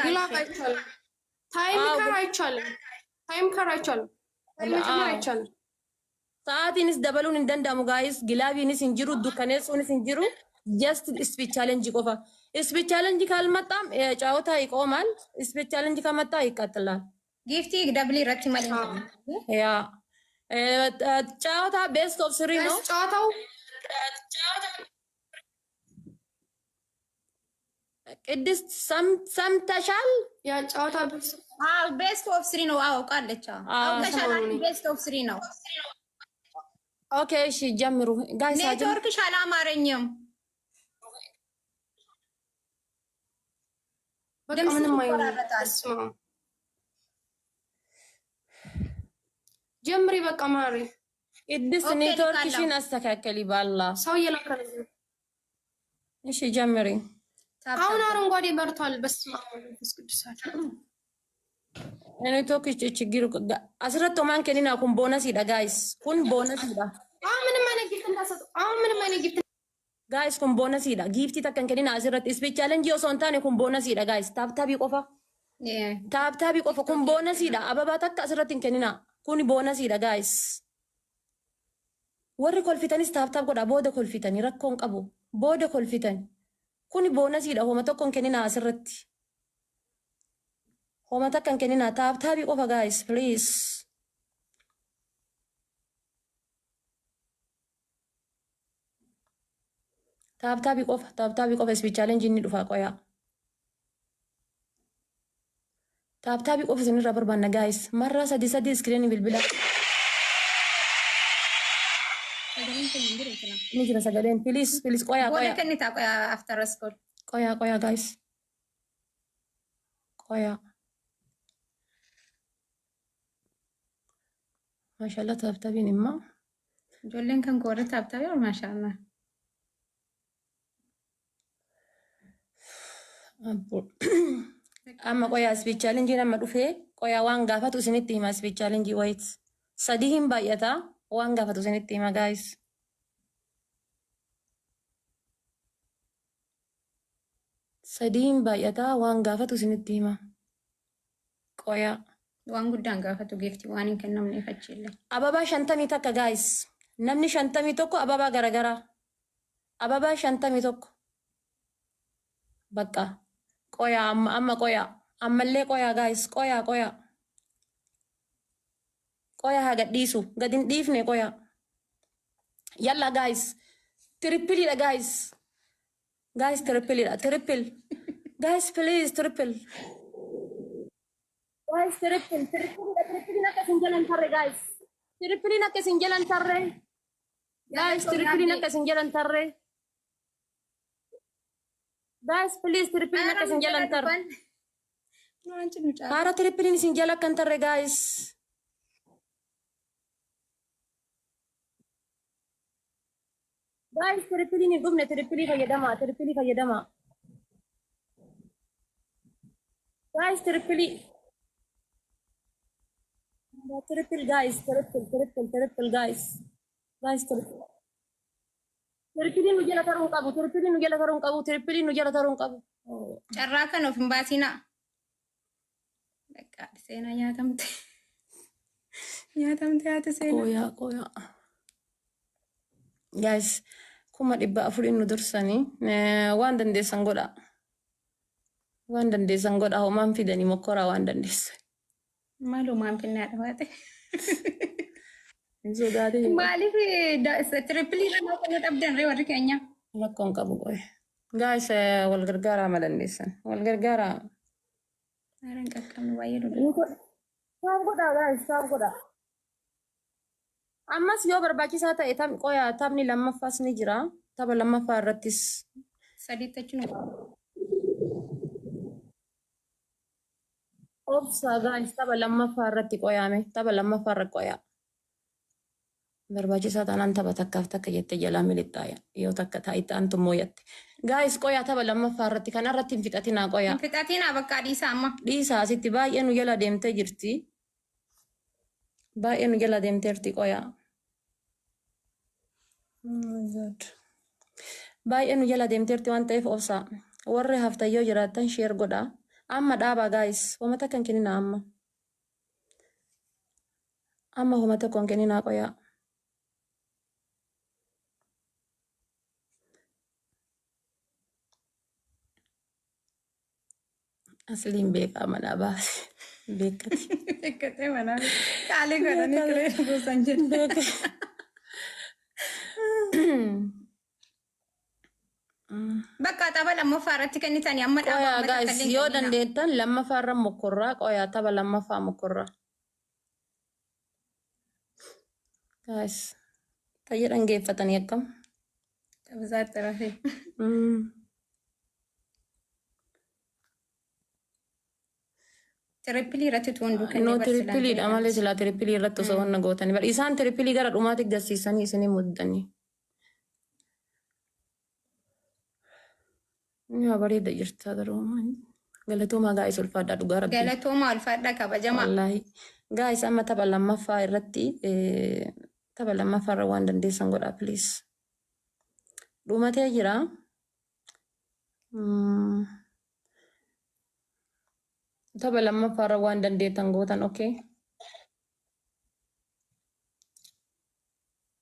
ግላፍ አይቻልም። ታይም ካር አይቻልም። ታይም ካር አይቻልም። ታይም መጨመር አይቻልም። ሰዓቲንስ ደበሉን እንደንዳሙ ጋይስ ግላቢንስ እንጅሩ ዱከኔሱንስ እንጅሩ ጀስት ስፒች ቻሌንጅ ቆፋ ስፒች ቻሌንጅ ካልመጣም ጫውታ ይቆማል። ስፒች ቻሌንጅ ከመጣ ይቀጥላል። ጊፍቲ ደብሊ ረቲ ማለት ያ ጫውታ ቤስት ኦፍ 3 ነው ጫውታው ቅድስት ሰምተሻል? ያ ጫውታ ቤስት ኦፍ 3 ነው። አውቃለች። አውቀሻል። ቤስት ኦፍ 3 ነው። ኦኬ እሺ ጀምሩ ጋይስ። ኔትወርክሽ አላማረኝም። በቃ ምንም አይሆንም። ጀምሪ በቃ ማሪ። ቅድስት ኔትወርክሽን አስተካከሊ ባላ ሰው እየላከለ። እሺ ጀምሪ። አሁን አረንጓዴ በርቷል። በስመ አብ ወመንፈስ ቅዱስ ኔትወርክ ችግር አስረቶ ማን ከኒና ኩን ቦነሲዳ ጋይስ ኩን ቦነሲዳ ምንም አይነት ጊፍት እንዳሰጡ ምንም አይነት ጊፍት ጋይስ ኩን ቦነሲዳ ጊፍቲ ተከን ከኒና አስረት ስፔሻል ቻሌንጅ ዮሶንታኔ ኩን ቦነሲዳ ጋይስ ታብታቢ ቆፋ ታብታቢ ቆፋ ኩን ቦነሲዳ አበባ ተካ አስረትን ከኒና ኩን ቦነሲዳ ጋይስ ወሪ ኮልፊተኒስ ታብታብ ጎዳ ቦደ ኮልፊተኒ ረኮን ቀቡ ቦደ ኮልፊተኒ ኩን ቦነሲዳ ሆመ ተኮን ከኒና አስረት ሆመ ተከን ከኒና ታብታቢ ቆፋ ጋይስ ፕሊዝ ታብታቢ ቆፋ ስፒች ቻሌንጅ ኒ ዱፋ ቆያ ታብታቢ ቆፋ ስንራ በርባና ጋይስ መራ ሰዲ ስክሪን ቢልቢላ ንጅራ ሰገሌን ፕሊዝ ቆያ አፍተር ስኮል ቆያ ጋይስ ቆያ ማሻአላ ታብታቢንማ ጆሌን ከን ኮረ ታብታቢ ማሻአላ amma qoya speech challenge nama dhufe qoya waan gaafatu isinitti hima speech challenge wait sadii hin baay'ata waan gaafatu isinitti hima guys sadii hin baay'ata waan gaafatu isinitti hima qoya waan guddaan gaafatu geefti waan hin kennamne fachiille ababa 50 takka guys namni 50 tokko ababa garagara ababa 50 tokko bakka ቆያ አማ ቆያ አመሌ ቆያ ጋይስ ቆያ ሀገዲሱ ገድን ዲፍኔ ቆያ ያላ ጋይስ ትሪፕል ዳ ጋይስ ትሪፕል ጋይስ ፕሊዝ ትሪፕል ጋይስ ትሪፕል ነከ ሲንጀለን ተረ ጋይስ ትሪፕል ነከ ሲንጀለን ተረ ጋይስ ትሪፕል ነከ ሲንጀለን ተረ guys please triple na kasi jalan tar para triple ni sinjala kan tar guys triple ni gumne triple fayyadama guys triple guys triple guys Terpilih nu jala tarung kabu. Terpilih nu jala tarung kabu. Carra kan of mbasina. Dekat sena nyatamte. Ate sena. Koya. Guys, kuma dibba afurin nu dursani. Waan dandeessan godha. Homaan fidani mokkora waan dandeessan. Malu maan finnaadha waate. Maaliif trippilii lama kan dhabdan ree warri keenya. Rakkoon qabu qoy. Gaayis wal gargaaraa malandeessan. Wal gargaaraa. Aran qaqqabnu baay'ee dudha. Saaf godhaa gaayis saaf godhaa. Ammas yoo barbaachisaa ta'e taphni lammaffaas ni jira. Tapha lammaffaa irrattis. Sadiittachuun obsa gaayis tapha lammaffaa irratti qoyaame. Tapha lammaffaa irra qoyaa. Barbaachisaa taanaan tapha takkaaf takka jettee jalaa milixxaaya yoo takka taa'itti antu mooyatte. Gaayis qoyaa tapha lammaffaa irratti kan irratti hin fixatinaa qoyaa. Hin fixatinaa bakka dhiisaa amma. Dhiisaa asitti baay'ee nu jala deemtee jirti. Baay'ee nu jala deemteerti qoyaa. Baay'ee nu jala deemteerti waan ta'eef obsaa. Warri haftayyoo jiraattan sheer godhaa. Amma dhaaba guys. Homata kan kenina amma. Amma homata kan kenina qoya. Asliin beeka amma dhaaba. Beekati. Beekatee mana kaalee godhanii kiree gosan jedhu. Bakka tapha lammaffaa irratti kennitanii amma Qoya dhaabaa guys yoo dandeettan lammaffaa mokorraa qoya tapha lammaffaa mokorraa. Guys tayyee dhanggeeffatanii akkam. Taphasaatti rafee. Tirippilii irratti tuundu No trippiliidha malee silaa trippilii irratti osoo wanna gootanii. Bar isaan trippilii gara dhumaatti garsiisanii isinii muddanii. Ni bareeda jirta garuu galatoomaa gaa'is ulfaadhaa dhugaa rabbii. Galatoomaa ulfaadhaa kabajamaa. Wallaahi gaa'is amma tapha lammaffaa irratti tapha lammaffaa irra waan dandeessan godhaa please. Dhumatee jira. Tapha lammaffaa irra waan dandeettan gootan okay.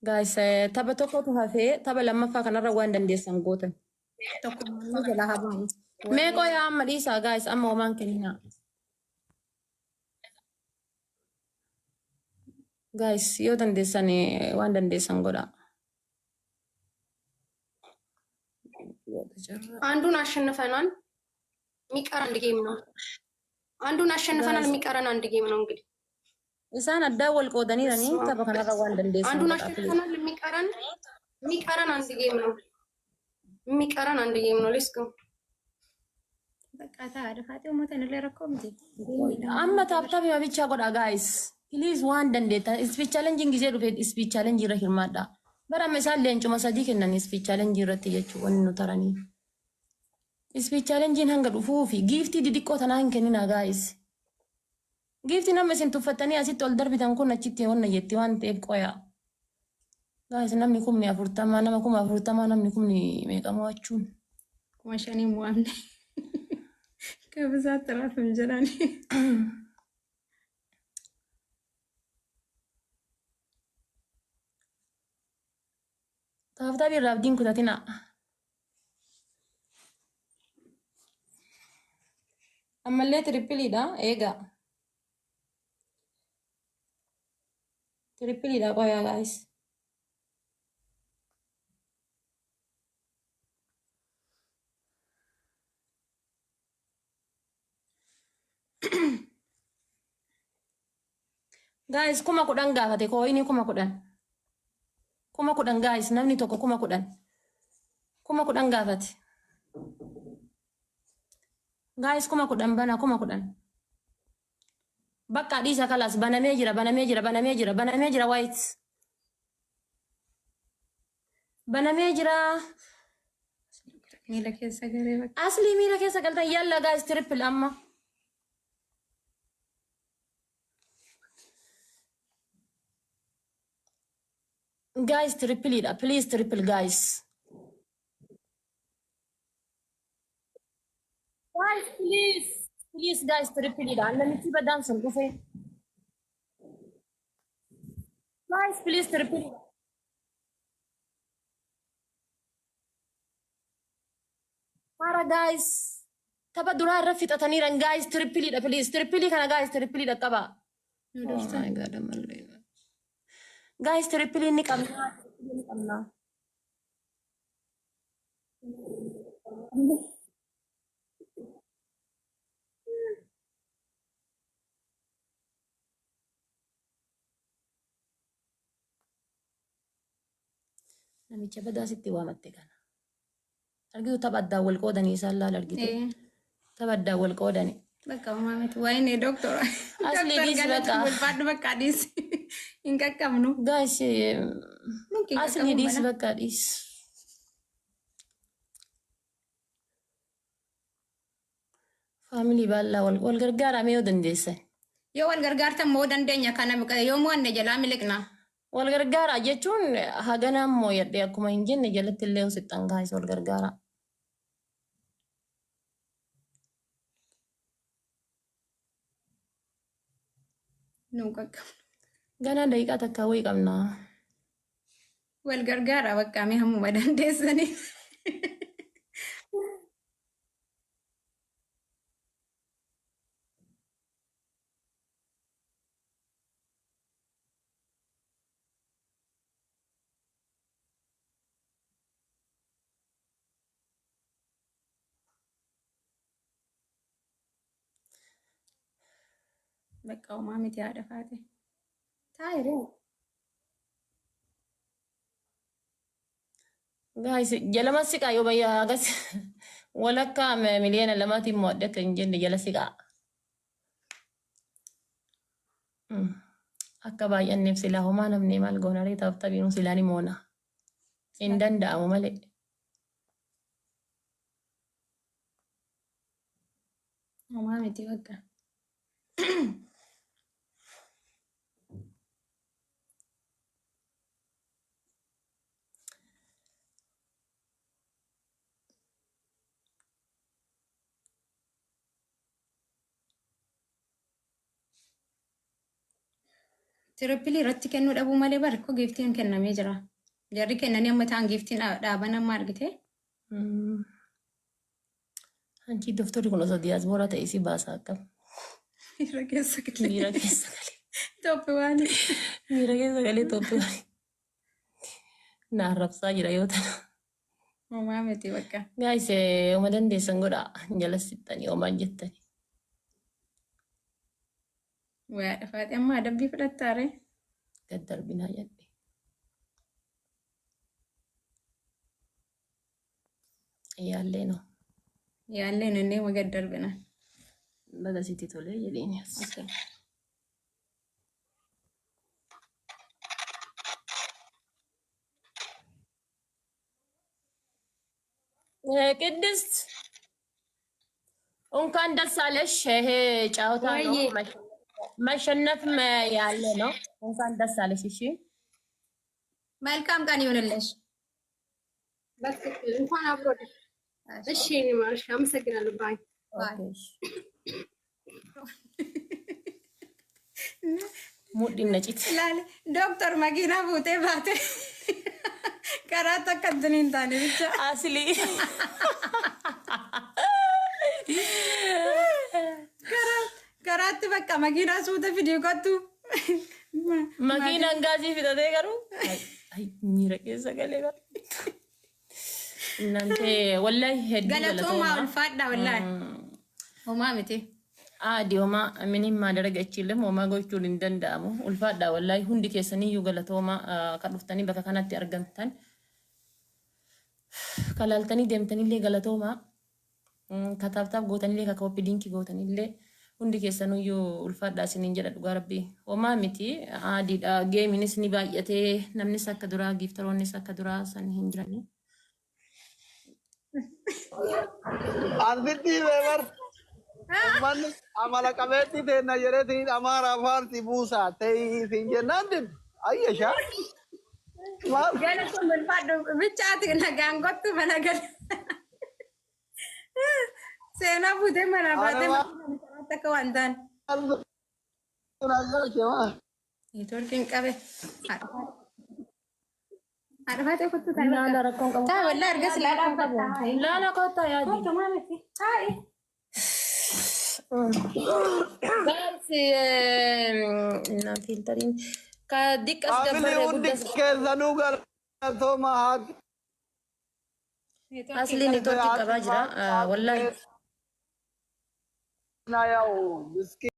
Guys tapha tokkotu hafee tapha lammaffaa kanarra waan dandeessan gootan. Tokko jala habamu. Mee qoyaa amma dhiisaa guys amma homaan kennina. Guys yoo dandeessan waan dandeessan godhaa. አንዱን አሸንፈናል። የሚቀር አንድ ጌም ነው። አንዱን አሸንፈናል። የሚቀረን አንድ ጌም ነው። እንግዲህ isaan addaa wal qoodanii tapha kanarra waan dandeessan አንዱን አሸንፈናል። የሚቀረን አንድ ጌም ነው። የሚቀረን አንድ ጌም ነው። ሌትስ ጎ በቃ ታዲያ ሞተን ለረኮም እንዴ amma taaptaafima bichaa godha guys please waan dandeettan speech challenge gisee dhufe speech challenge irra hirmaadha barama isaan leencuma sadii kennan speech challenge irratti jechuu wanni nu taranii speech challenge hanga dhufuu fi giiftii didiqqoo tanaa hin kennina guys giiftii nama isin tuffattanii asitti ol darbitan kun achitti wanna jetti waan ta'eef qoya guys namni kumni 40 nama kuma 40 namni kumni meeqamoo achuun kuma shanii mu'amne ከብዛት ራፍም ጀራኒ ታፍታ ቢራብዲን ኩታቲና አመሌ ትሪፕሊዳ ኤጋ ትሪፕሊዳ ቆያ ጋይስ guys kuma kudhan gaafate ko ini kuma kudhan guys namni tokko kuma kudhan gaafate guys kuma kudhan bana kuma kudhan bakka dhiisa kalas banamee jira white banamee jira miila keessa garee bakka asli miila keessa galtan yalla guys triple amma guys triple da please triple guys please guys triple da annamitti badan sun kufe guys please triple da para guys taba dura rafita ran guys triple da please triple kana guys triple da qaba oh my god amalle guys triple ni qabna namicha badaa sitti waamatte kana argitu tapha addaa wal qoodanii isaan laala argitu tapha addaa wal qoodanii bakka maamiti wayne doktora asli dis bakka ulfaadhu bakka dis hin qaqqabnu guys asli dis bakka dis family baallaa wal gargaaramee yoo dandeessan yoo wal gargaartan moo dandeenya kana yoo mo'anne jalaa miliqna wal gargaaraa jechuun haganaan moo yadhee akkuma hin jenne jalatti illee hosixxan guys wal gargaaraa Nuka Gana daqiiqaa takka wayii qabna. wal gargaara bakka mee hammuma dandeessanii. Bakka uumaa miti haadha faate. Taayiree. Guys, jalama siqaa yoo bayyaa agas walakka miliyoona lamaatiin moo adda akka hin jenne jala siqaa. Akka baay'anneef silaa homaa namni maal goonaree ta'uuf taphiinuu silaa ni moona. Hin danda'amu malee. Uumaa miti bakka. Tirappilii irratti kennuu dhabuu malee barkoo giiftiin kennamee jira. Jarri kennanii amma ta'an giiftiin dhaaban amma argite. Anchi doktorri kun osoo diyaasboora ta'e si baasaa akkam. Miira keessa galee. Miira keessa galee. Toppi waan. Miira keessa galee toppi waan. Na arrabsaa jira yoo ta'u. Uumaa miti bakka. Guys, uma dandeessan godhaa jala sittanii homaan jettanii. Waa dhafaate amma adabbii fudhattaare. Gad darbinaa jedhe. Yaallee noo. Yaallee nannee ma gad darbina. Baga sitti tolee jedheenii as. ቅድስት እንኳን ደስ አለሽ። ይሄ ጨዋታ ነው መሸነፍ ያለ ነው። እንኳን ደስ አለሽ። እሺ መልካም ቀን ይሁንልሽ። እንኳን አብሮ እሺ ማርሽ አመሰግናለሁ። ባይ ሙዲ ነጭት ላለ ዶክተር መኪና ቡቴ ባቴ ከራታ ከንትኒን ታኔ ብቻ አስሊ ከራት በቃ መኪና ሱተ ቪዲዮ ከቱ መኪና እንጋዚ ፊተቴ ገሩ አይ ሚረቄ ሰገሌ ገሩ እናንተ ወላሂ ሄድ ገለቶማ አልፋዳ ወላሂ ሆማ ምቴ አዲዮማ ምንም ማድረግ አይችልም። ሆማ ጎቹን እንደንዳሙ ulfaadha wallahi hundi keessanii galatooma kadhuftanii bakka kanatti argamtan kalaaltanii deemtanillee galatooma kataabtaaf gootanillee kakawoppi dinki gootanillee hundi keessanuu ulfaadha isiniin jedha dhugaa rabbii. Homaa miti aadiidha geeminis ni baay'atee namnis akka duraa giiftaroonnis akka duraa san hin jirani. Asbitti beebar man amala qabeetti teenna jedheeti amaara afaan si buusa ta'ii siin jennaan din ayyasha. Galatoom ulfaadhu bichaati nagaan kottu mana gal. Seenaa fuutee mana baatee akka waan ta'an. Neetwoorkiin qabe. Haadha baatee kottu ta'e. Laala rakkoon qabu. Taa wallee arga silaa dhaabbata. Laala kottaa yaadi. Kottu maamiti. Taa'e. Guys, filtering kadik as Abili dabarre hundi guddas keessanuu galatooma haati. asli network qabaa jira wallahi Na yaa'u miskiin.